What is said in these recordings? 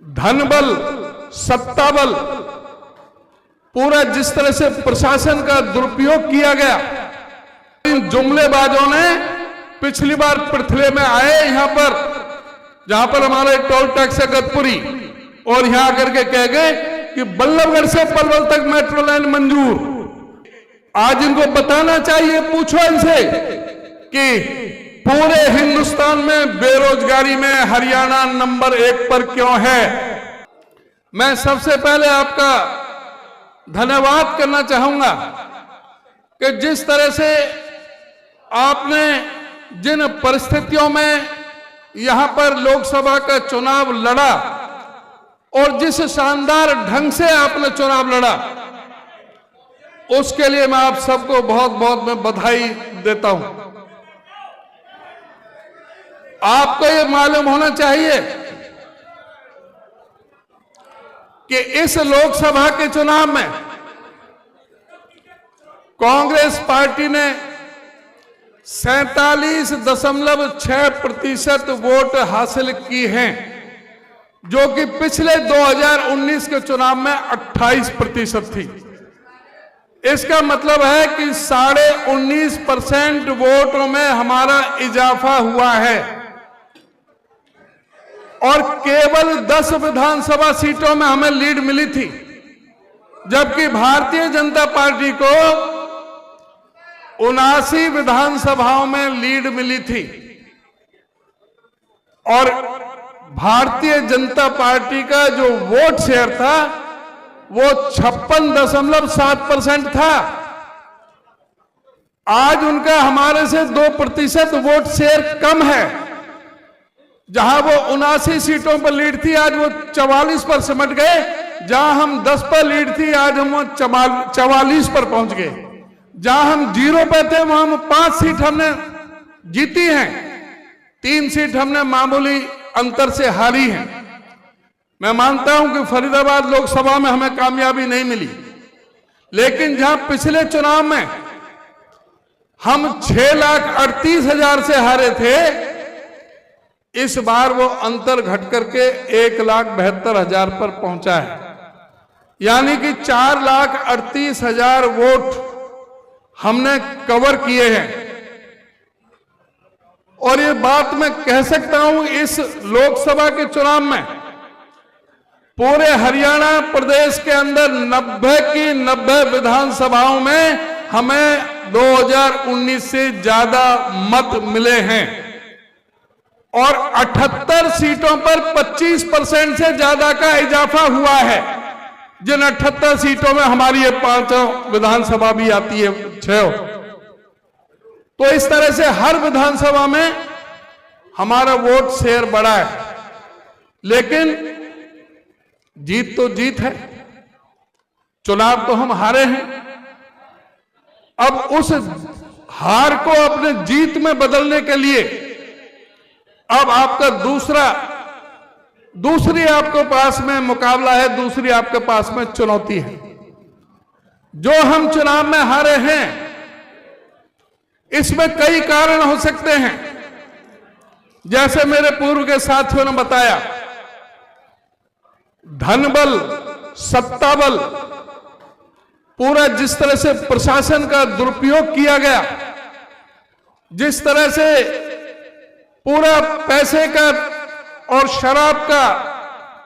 धन बल, सत्ता बल, पूरा जिस तरह से प्रशासन का दुरुपयोग किया गया, इन जुमलेबाजों ने पिछली बार पृथ्वी में आए यहां पर, जहां पर हमारा एक टोल टैक्स है गतपुरी, और यहां आकर के कह गए कि बल्लभगढ़ से पलवल तक मेट्रो लाइन मंजूर। आज इनको बताना चाहिए, पूछो इनसे कि पूरे हिंदुस्तान में बेरोजगारी में हरियाणा नंबर 1 पर क्यों है। मैं सबसे पहले आपका धन्यवाद करना चाहूंगा कि जिस तरह से आपने जिन परिस्थितियों में यहां पर लोकसभा का चुनाव लड़ा और जिस शानदार ढंग से आपने चुनाव लड़ा, उसके लिए मैं आप सबको बहुत बहुत मैं बधाई देता हूं। आपको ये मालूम होना चाहिए कि इस लोकसभा के चुनाव में कांग्रेस पार्टी ने 47.6% वोट हासिल की हैं, जो कि पिछले 2019 के चुनाव में 28% थी। इसका मतलब है कि 19.5% वोटों में हमारा इजाफा हुआ है और केवल 10 विधानसभा सीटों में हमें लीड मिली थी, जबकि भारतीय जनता पार्टी को 79 विधानसभाओं में लीड मिली थी और भारतीय जनता पार्टी का जो वोट शेयर था वो 56.7% था। आज उनका हमारे से 2% वोट शेयर कम है। जहां वो 79 सीटों पर लीड थी, आज वो 44 पर सिमट गए। जहां हम 10 पर लीड थी, आज हम 44 पर पहुंच गए। जहां हम 0 पे थे, वहां हम 5 सीट हमने जीती हैं, 3 सीट हमने मामूली अंतर से हारी हैं। मैं मानता हूं कि फरीदाबाद लोकसभा में हमें कामयाबी नहीं मिली, लेकिन जहां पिछले चुनाव में हम 6,38,000 से हारे थे, इस बार वो अंतर घट करके 1,72,000 पर पहुंचा है। यानी कि 4,38,000 वोट हमने कवर किए हैं। और ये बात मैं कह सकता हूं, इस लोकसभा के चुनाव में पूरे हरियाणा प्रदेश के अंदर 90 की 90 विधानसभाओं में हमें 2019 से ज्यादा मत मिले हैं और 78 सीटों पर 25% से ज्यादा का इजाफा हुआ है। जिन 78 सीटों में हमारी ये 5 विधानसभा भी आती है, 6। तो इस तरह से हर विधानसभा में हमारा वोट शेयर बढ़ा है। लेकिन जीत तो जीत है, चुनाव तो हम हारे हैं। अब उस हार को अपने जीत में बदलने के लिए अब आपका दूसरी आपके पास में मुकाबला है, दूसरी आपके पास में चुनौती है। जो हम चुनाव में हारे हैं, इसमें कई कारण हो सकते हैं। जैसे मेरे पूर्व के साथियों ने बताया, धन बल, सत्ता बल, पूरा जिस तरह से प्रशासन का दुरुपयोग किया गया, जिस तरह से पूरा पैसे का और शराब का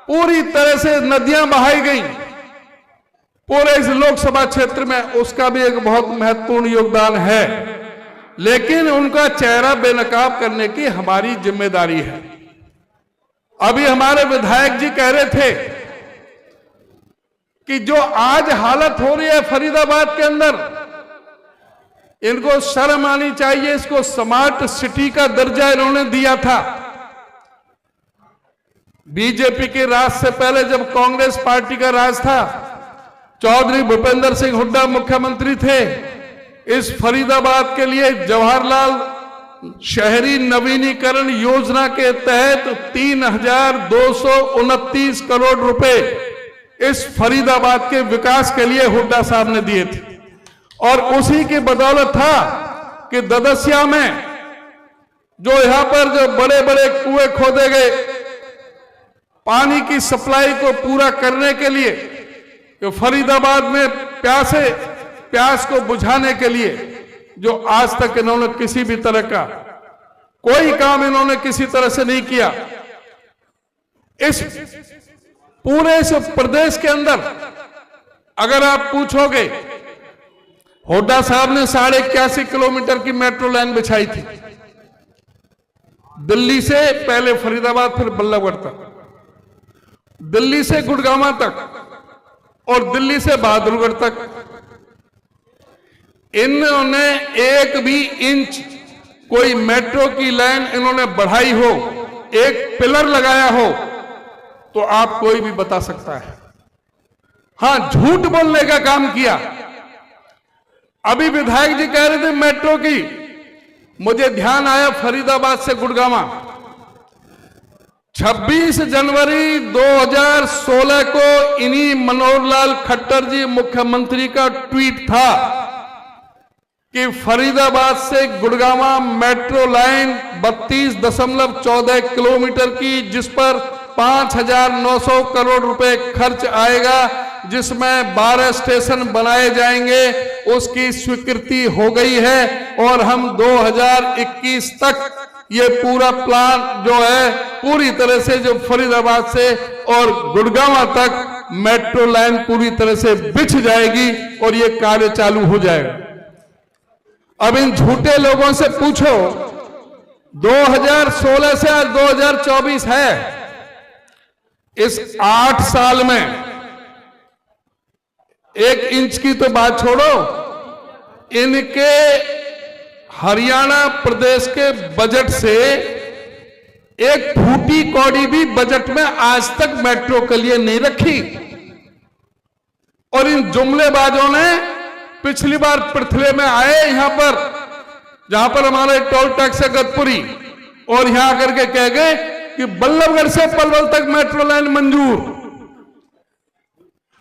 पूरी तरह से नदियां बहाई गई पूरे इस लोकसभा क्षेत्र में, उसका भी एक बहुत महत्वपूर्ण योगदान है। लेकिन उनका चेहरा बेनकाब करने की हमारी जिम्मेदारी है। अभी हमारे विधायक जी कह रहे थे कि जो आज हालत हो रही है फरीदाबाद के अंदर, इनको शर्म आनी चाहिए। इसको स्मार्ट सिटी का दर्जा इन्होंने दिया था। बीजेपी के राज से पहले जब कांग्रेस पार्टी का राज था, चौधरी भूपेंद्र सिंह हुड्डा मुख्यमंत्री थे। इस फरीदाबाद के लिए जवाहरलाल शहरी नवीनीकरण योजना के तहत 3,229 करोड़ रुपए इस फरीदाबाद के विकास के लिए हुड्डा साहब ने दिए थे। और उसी की बदौलत था कि ददसिया में जो यहां पर जो बड़े बड़े कुएं खोदे गए, पानी की सप्लाई को पूरा करने के लिए, जो फरीदाबाद में प्यास को बुझाने के लिए जो आज तक इन्होंने किसी भी तरह का कोई काम इन्होंने किसी तरह से नहीं किया। इस पूरे इस प्रदेश के अंदर अगर आप पूछोगे, हुड्डा साहब ने 81.5 किलोमीटर की मेट्रो लाइन बिछाई थी, दिल्ली से पहले फरीदाबाद फिर बल्लभगढ़ तक, दिल्ली से गुड़गांव तक और दिल्ली से बहादुरगढ़ तक। इन्होंने एक भी इंच कोई मेट्रो की लाइन इन्होंने बढ़ाई हो, एक पिलर लगाया हो तो आप कोई भी बता सकता है। हां, झूठ बोलने का काम किया। अभी विधायक जी कह रहे थे मेट्रो की, मुझे ध्यान आया फरीदाबाद से गुड़गांव 26 जनवरी 2016 को इन्हीं मनोहर लाल खट्टर जी मुख्यमंत्री का ट्वीट था कि फरीदाबाद से गुड़गांव मेट्रो लाइन 32.14 किलोमीटर की, जिस पर 5,900 करोड़ रुपए खर्च आएगा, जिसमें 12 स्टेशन बनाए जाएंगे, उसकी स्वीकृति हो गई है और हम 2021 तक ये पूरा प्लान जो है पूरी तरह से जो फरीदाबाद से और गुड़गांव तक मेट्रो लाइन पूरी तरह से बिछ जाएगी और ये कार्य चालू हो जाएगा। अब इन झूठे लोगों से पूछो, 2016 से आज 2024 है, इस 8 साल में 1 इंच की तो बात छोड़ो, इनके हरियाणा प्रदेश के बजट से एक फूटी कौड़ी भी बजट में आज तक मेट्रो के लिए नहीं रखी। और इन जुमलेबाजों ने पिछली बार पृथ्वी में आए यहां पर, जहां पर हमारे टोल टैक्स है गतपुरी, और यहां आकर के कह गए कि बल्लभगढ़ से पलवल तक मेट्रो लाइन मंजूर।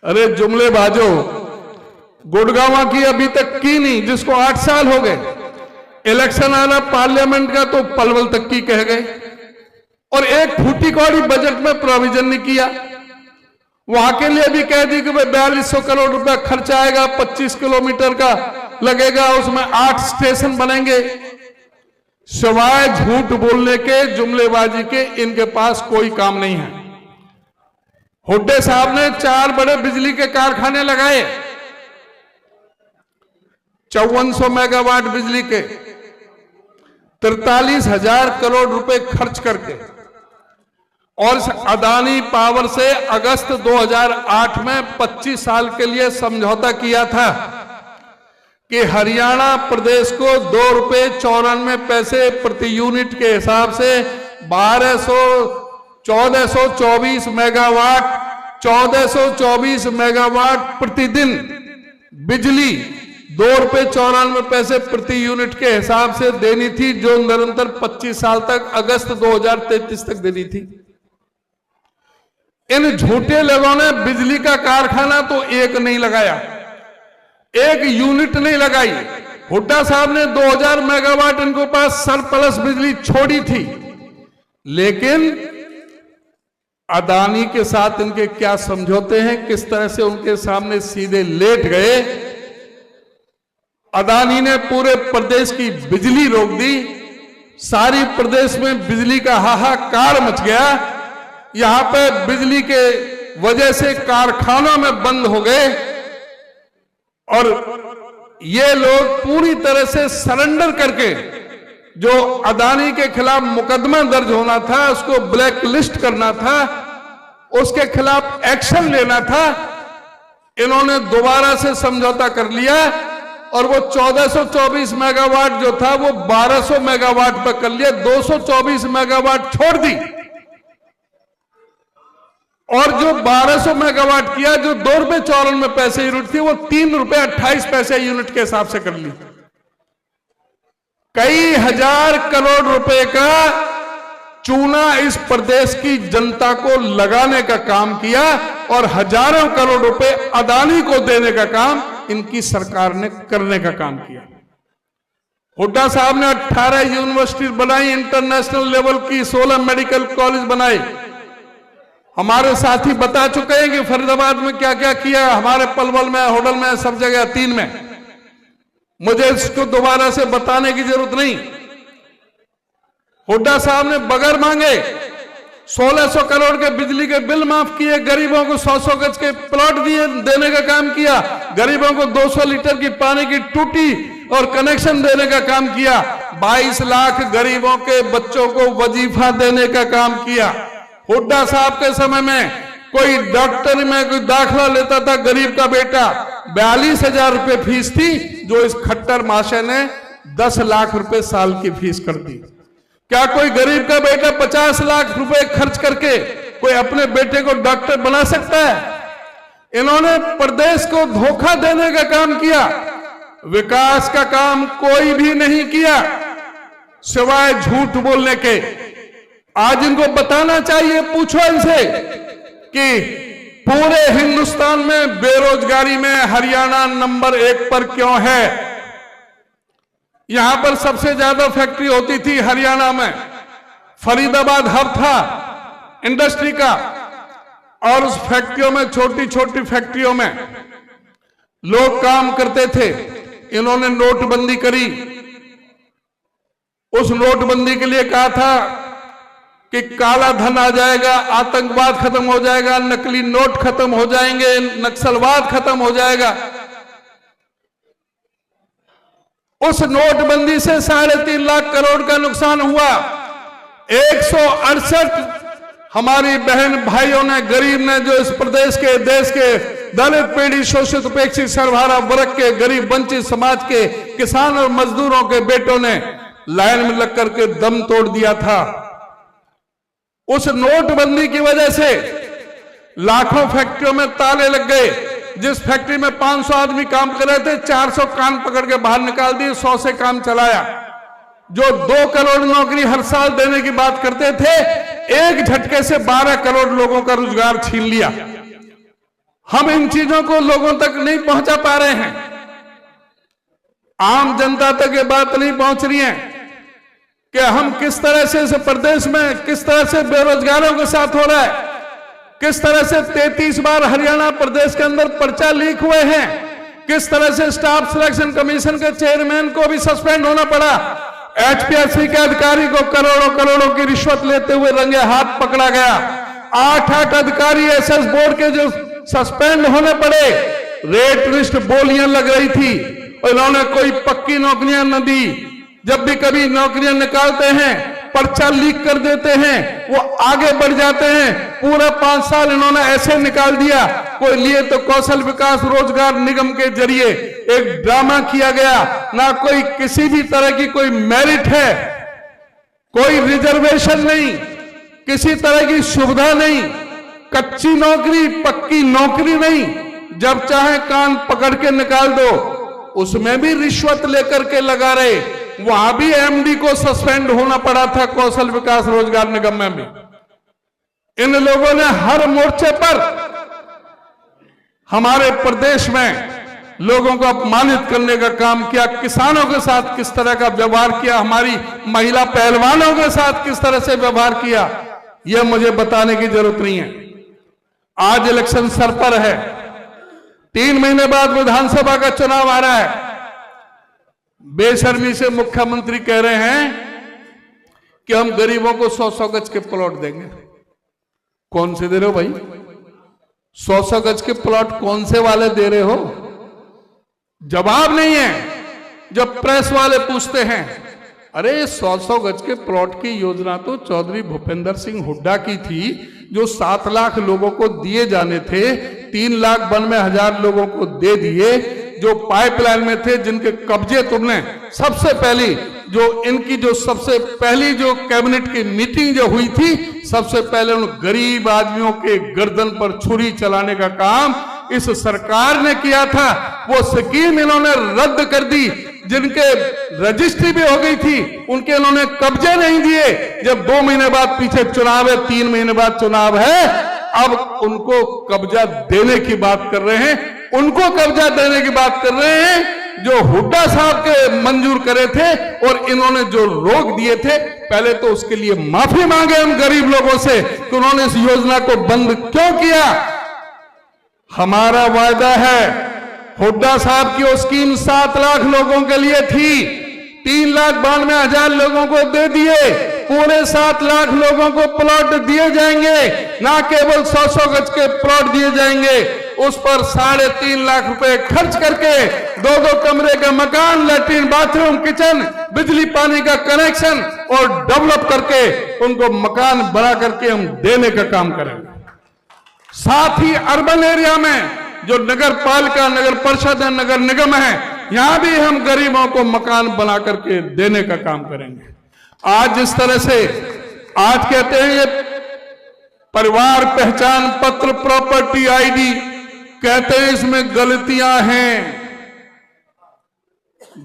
अरे जुमलेबाजों, गुड़गांव की अभी तक की नहीं, जिसको 8 साल हो गए, इलेक्शन आना पार्लियामेंट का तो पलवल तक की कह गए, और एक फूटी कौड़ी बजट में प्रोविजन नहीं किया। वहां के लिए भी कह दी कि 4200 करोड़ रुपया खर्च आएगा, 25 किलोमीटर का लगेगा, उसमें 8 स्टेशन बनेंगे। सिवाय झूठ बोलने के, जुमलेबाजी के, इनके पास कोई काम नहीं है। हुड्डे साहब ने 4 बड़े बिजली के कारखाने लगाए, 5400 मेगावाट बिजली के, 43,000 करोड़ रुपए खर्च करके, और अदानी पावर से अगस्त 2008 में 25 साल के लिए समझौता किया था कि हरियाणा प्रदेश को 2 रुपए 94 प्रति यूनिट के हिसाब से 1424 मेगावाट प्रतिदिन बिजली 2 रुपए 94 प्रति यूनिट के हिसाब से देनी थी, जो निरंतर 25 साल तक अगस्त 2033 तक देनी थी। इन झूठे लोगों ने बिजली का कारखाना तो एक नहीं लगाया, एक यूनिट नहीं लगाई। हुड्डा साहब ने 2000 मेगावाट इनको पास सरप्लस बिजली छोड़ी थी, लेकिन अदानी के साथ इनके क्या समझौते हैं, किस तरह से उनके सामने सीधे लेट गए। अदानी ने पूरे प्रदेश की बिजली रोक दी, सारी प्रदेश में बिजली का हाहाकार मच गया। यहां पे बिजली के वजह से कारखानों में बंद हो गए, और ये लोग पूरी तरह से सरेंडर करके जो अदानी के खिलाफ मुकदमा दर्ज होना था, उसको ब्लैक लिस्ट करना था, उसके खिलाफ एक्शन लेना था, इन्होंने दोबारा से समझौता कर लिया और वो 1424 मेगावाट जो था वो 1200 मेगावाट पर कर लिया, 224 मेगावाट छोड़ दी, और जो 1200 मेगावाट किया, जो 2 रुपए 94 पैसे यूनिट थी, वो 3 रुपए 28 पैसे यूनिट के हिसाब से कर ली। कई हजार करोड़ रुपए का चूना इस प्रदेश की जनता को लगाने का काम किया, और हजारों करोड़ रुपए अदानी को देने का काम इनकी सरकार ने करने का काम किया। हुड्डा साहब ने 18 यूनिवर्सिटी बनाई, इंटरनेशनल लेवल की 16 मेडिकल कॉलेज बनाए। हमारे साथी बता चुके हैं कि फरीदाबाद में क्या क्या किया, हमारे पलवल में, होडल में, सब जगह 3 में। मुझे इसको दोबारा से बताने की जरूरत नहीं। हुड्डा साहब ने बगैर मांगे 1600 करोड़ के बिजली के बिल माफ किए, गरीबों को 100-100 गज के प्लॉट देने का काम किया, गरीबों को 200 लीटर की पानी की टूटी और कनेक्शन देने का काम किया, 22 लाख गरीबों के बच्चों को वजीफा देने का काम किया। हुड्डा साहब के समय में कोई डॉक्टरी में कोई दाखिला लेता था गरीब का बेटा, 42,000 रुपए फीस थी, जो इस खट्टर महाशय ने 10 लाख रुपए साल की फीस कर दी। क्या कोई गरीब का बेटा 50 लाख रुपए खर्च करके कोई अपने बेटे को डॉक्टर बना सकता है? इन्होंने प्रदेश को धोखा देने का काम किया, विकास का काम कोई भी नहीं किया सिवाय झूठ बोलने के। आज इनको बताना चाहिए, पूछो इनसे कि पूरे हिंदुस्तान में बेरोजगारी में हरियाणा नंबर 1 पर क्यों है। यहां पर सबसे ज्यादा फैक्ट्री होती थी हरियाणा में, फरीदाबाद हब था इंडस्ट्री का, और उस फैक्ट्रियों में, छोटी छोटी फैक्ट्रियों में लोग काम करते थे। इन्होंने नोटबंदी करी, उस नोटबंदी के लिए कहा था कि काला धन आ जाएगा, आतंकवाद खत्म हो जाएगा, नकली नोट खत्म हो जाएंगे, नक्सलवाद खत्म हो जाएगा। उस नोटबंदी से 3.5 लाख करोड़ का नुकसान हुआ। 168 हमारी बहन भाइयों ने, गरीब ने, जो इस प्रदेश के, देश के दलित, पीड़ित, शोषित, उपेक्षित, सर्वहारा वर्ग के, गरीब, वंचित समाज के, किसान और मजदूरों के बेटों ने लाइन में लग करके दम तोड़ दिया था। उस नोटबंदी की वजह से लाखों फैक्ट्रियों में ताले लग गए। जिस फैक्ट्री में 500 आदमी काम कर रहे थे, 400 कान पकड़ के बाहर निकाल दिए, 100 से काम चलाया। जो 2 करोड़ नौकरी हर साल देने की बात करते थे, एक झटके से 12 करोड़ लोगों का रोजगार छीन लिया। हम इन चीजों को लोगों तक नहीं पहुंचा पा रहे हैं, आम जनता तक ये बात नहीं पहुंच रही है कि हम किस तरह से इस प्रदेश में, किस तरह से बेरोजगारों के साथ हो रहा है, किस तरह से 33 बार हरियाणा प्रदेश के अंदर पर्चा लीक हुए हैं, किस तरह से स्टाफ सिलेक्शन कमीशन के चेयरमैन को भी सस्पेंड होना पड़ा, एचपीएससी के अधिकारी को करोड़ों करोड़ों की रिश्वत लेते हुए रंगे हाथ पकड़ा गया। 8 अधिकारी एसएस बोर्ड के जो सस्पेंड होने पड़े, रेट लिस्ट बोलियां लग रही थी, इन्होंने कोई पक्की नौकरियां न दी। जब भी कभी नौकरियां निकालते हैं, पर्चा लीक कर देते हैं, वो आगे बढ़ जाते हैं। पूरा 5 साल इन्होंने ऐसे निकाल दिया। कोई लिए तो कौशल विकास रोजगार निगम के जरिए एक ड्रामा किया गया, ना कोई किसी भी तरह की कोई मेरिट है, कोई रिजर्वेशन नहीं, किसी तरह की सुविधा नहीं, कच्ची नौकरी, पक्की नौकरी नहीं, जब चाहे कान पकड़ के निकाल दो। उसमें भी रिश्वत लेकर के लगा रहे, वहां भी एमडी को सस्पेंड होना पड़ा था, कौशल विकास रोजगार निगम में भी। इन लोगों ने हर मोर्चे पर हमारे प्रदेश में लोगों को अपमानित करने का काम किया। किसानों के साथ किस तरह का व्यवहार किया, हमारी महिला पहलवानों के साथ किस तरह से व्यवहार किया, यह मुझे बताने की जरूरत नहीं है। आज इलेक्शन सर पर है, 3 महीने बाद विधानसभा का चुनाव आ रहा है। बेशर्मी से मुख्यमंत्री कह रहे हैं कि हम गरीबों को 100-100 गज के प्लॉट देंगे। कौन से दे रहे हो भाई? 100-100 गज के प्लॉट कौन से वाले दे रहे हो? जवाब नहीं है। जब प्रेस वाले पूछते हैं, अरे 100-100 गज के प्लॉट की योजना तो चौधरी भूपेंद्र सिंह हुड्डा की थी, जो 7 लाख लोगों को दिए जाने थे, 3,92,000 लोगों को दे दिए। जो पाइपलाइन में थे, जिनके कब्जे तुमने सबसे पहली, जो इनकी जो सबसे पहली जो कैबिनेट की मीटिंग जो हुई थी, सबसे पहले उन गरीब आदमियों के गर्दन पर छुरी चलाने का काम इस सरकार ने किया था। वो स्कीम इन्होंने रद्द कर दी। जिनके रजिस्ट्री भी हो गई थी, उनके इन्होंने कब्जे नहीं दिए। जब 2 महीने बाद पीछे चुनाव है, 3 महीने बाद चुनाव है, अब उनको कब्जा देने की बात कर रहे हैं। उनको कब्जा देने की बात कर रहे हैं जो हुड्डा साहब के मंजूर करे थे और इन्होंने जो रोक दिए थे, पहले तो उसके लिए माफी मांगे हम गरीब लोगों से कि उन्होंने इस योजना को बंद क्यों किया। हमारा वायदा है, हुड्डा साहब की वो स्कीम 7 लाख लोगों के लिए थी, 3,92,000 लोगों को दे दिए, पूरे 7 लाख लोगों को प्लॉट दिए जाएंगे, ना केवल 100-100 गज के प्लॉट दिए जाएंगे, उस पर 3.5 लाख रुपए खर्च करके 2-2 कमरे का मकान, लैट्रिन, बाथरूम, किचन, बिजली पानी का कनेक्शन और डेवलप करके उनको मकान बना करके हम देने का काम करेंगे। साथ ही अर्बन एरिया में जो नगर पालिका, नगर परिषद है, नगर निगम है, यहां भी हम गरीबों को मकान बना करके देने का काम करेंगे। आज जिस तरह से आज कहते हैं ये परिवार पहचान पत्र, प्रॉपर्टी आईडी, कहते हैं इसमें गलतियां हैं।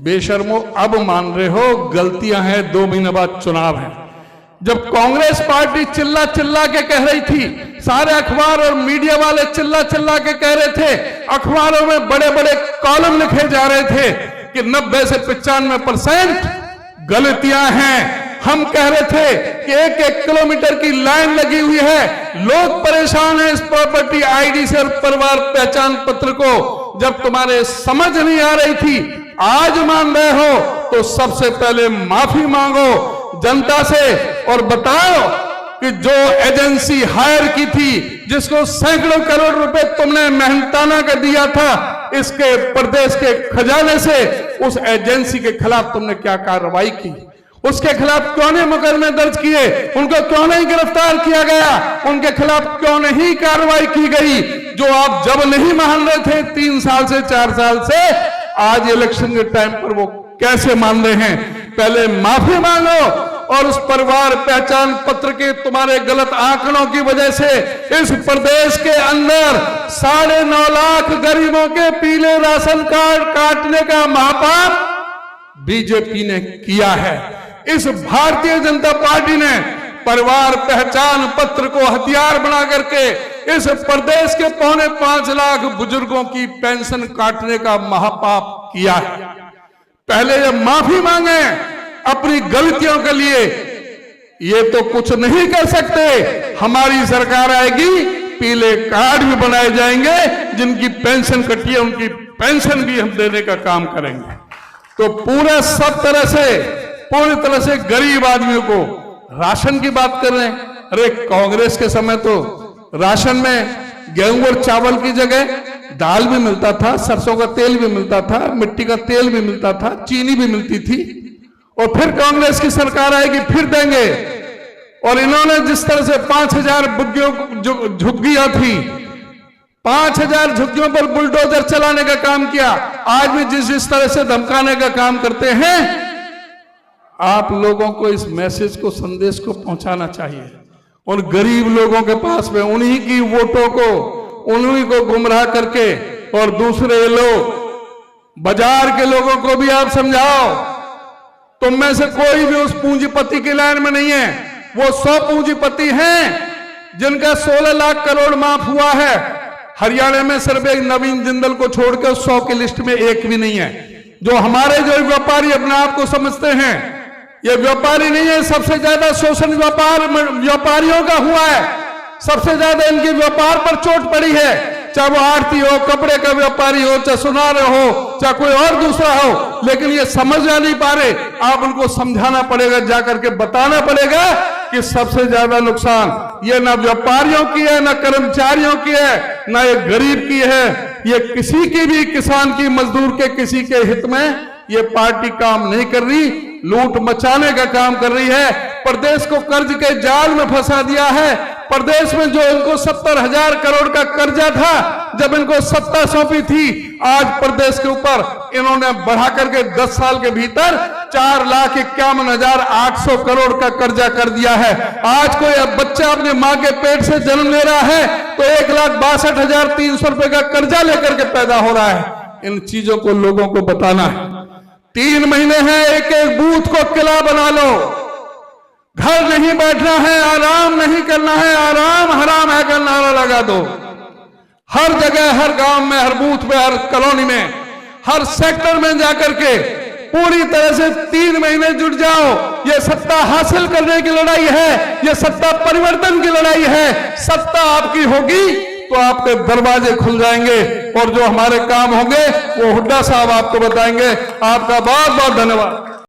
बेशर्मो, अब मान रहे हो गलतियां हैं, 2 महीने बाद चुनाव है। जब कांग्रेस पार्टी चिल्ला चिल्ला के कह रही थी, सारे अखबार और मीडिया वाले चिल्ला चिल्ला के कह रहे थे, अखबारों में बड़े बड़े कॉलम लिखे जा रहे थे कि 90 से 95% गलतियां हैं। हम कह रहे थे कि 1-1 किलोमीटर की लाइन लगी हुई है, लोग परेशान हैं इस प्रॉपर्टी आईडी से और परिवार पहचान पत्र को। जब तुम्हारे समझ नहीं आ रही थी, आज मान रहे हो तो सबसे पहले माफी मांगो जनता से और बताओ कि जो एजेंसी हायर की थी, जिसको सैकड़ों करोड़ रुपए तुमने मेहनताना कर दिया था इसके प्रदेश के खजाने से, उस एजेंसी के खिलाफ तुमने क्या कार्रवाई की? उसके खिलाफ क्यों नहीं मुकदमे दर्ज किए? उनको क्यों नहीं गिरफ्तार किया गया? उनके खिलाफ क्यों नहीं कार्रवाई की गई? जो आप जब नहीं मान रहे थे 3 साल से 4 साल से, आज इलेक्शन के टाइम पर वो कैसे मान रहे हैं? पहले माफी मांगो और उस परिवार पहचान पत्र के तुम्हारे गलत आंकड़ों की वजह से इस प्रदेश के अंदर 9.5 लाख गरीबों के पीले राशन कार्ड काटने का महापाप बीजेपी ने किया है। इस भारतीय जनता पार्टी ने परिवार पहचान पत्र को हथियार बना करके इस प्रदेश के 5.25 लाख बुजुर्गों की पेंशन काटने का महापाप किया है। पहले जब माफी मांगे अपनी गलतियों के लिए, ये तो कुछ नहीं कर सकते। हमारी सरकार आएगी, पीले कार्ड भी बनाए जाएंगे, जिनकी पेंशन कटी है उनकी पेंशन भी हम देने का काम करेंगे। तो पूरा सब तरह से, पूरी तरह से गरीब आदमियों को राशन की बात कर रहे हैं। अरे कांग्रेस के समय तो राशन में गेहूं और चावल की जगह दाल भी मिलता था, सरसों का तेल भी मिलता था, मिट्टी का तेल भी मिलता था, चीनी भी मिलती थी। और फिर कांग्रेस की सरकार आएगी, फिर देंगे। और इन्होंने जिस तरह से 5,000 झुग्गियां थी, 5,000 झुग्गियों पर बुलडोजर चलाने का काम किया। आज भी जिस तरह से धमकाने का काम करते हैं, आप लोगों को इस मैसेज को, संदेश को पहुंचाना चाहिए। और गरीब लोगों के पास में उन्हीं की वोटों को, उन्हीं को गुमराह करके, और दूसरे लोग बाजार के लोगों को भी आप समझाओ। तुम में से कोई भी उस पूंजीपति की लाइन में नहीं है। वो 100 पूंजीपति हैं जिनका 16 लाख करोड़ माफ हुआ है। हरियाणा में सिर्फ एक नवीन जिंदल को छोड़कर 100 की लिस्ट में एक भी नहीं है। जो हमारे जो व्यापारी अपने आप को समझते हैं, ये व्यापारी नहीं है। सबसे ज्यादा शोषण व्यापारियों का हुआ है। सबसे ज्यादा इनके व्यापार पर चोट पड़ी है, चाहे वो आरती हो, कपड़े का व्यापारी हो, चाहे सुनार हो, चाहे कोई और दूसरा हो। लेकिन ये समझ नहीं पा रहे। आप उनको समझाना पड़ेगा, जाकर के बताना पड़ेगा कि सबसे ज्यादा नुकसान ये ना व्यापारियों की है, ना कर्मचारियों की है, ना ये गरीब की है। ये किसी की भी, किसान की, मजदूर के, किसी के हित में ये पार्टी काम नहीं कर रही, लूट मचाने का काम कर रही है। प्रदेश को कर्ज के जाल में फंसा दिया है। प्रदेश में जो इनको 70,000 करोड़ का कर्जा था, जब इनको सत्ता सौंपी थी, आज प्रदेश के ऊपर इन्होंने बढ़ा करके 10 साल के भीतर 4,51,800 करोड़ का कर्जा कर दिया है। आज कोई बच्चा अपने मां के पेट से जन्म ले रहा है तो 1,62,300 रुपए का कर्जा लेकर के पैदा हो रहा है। इन चीजों को लोगों को बताना है। 3 महीने हैं, एक एक बूथ को किला बना लो। घर नहीं बैठना है, आराम नहीं करना है, आराम हराम है का नारा लगा दो। हर जगह, हर गांव में, हर बूथ में, हर कॉलोनी में हर सेक्टर में जाकर के पूरी तरह से 3 महीने जुट जाओ। ये सत्ता हासिल करने की लड़ाई है, ये सत्ता परिवर्तन की लड़ाई है। सत्ता आपकी होगी तो आपके दरवाजे खुल जाएंगे और जो हमारे काम होंगे वो हुड्डा साहब आपको बताएंगे। आपका बहुत बहुत धन्यवाद।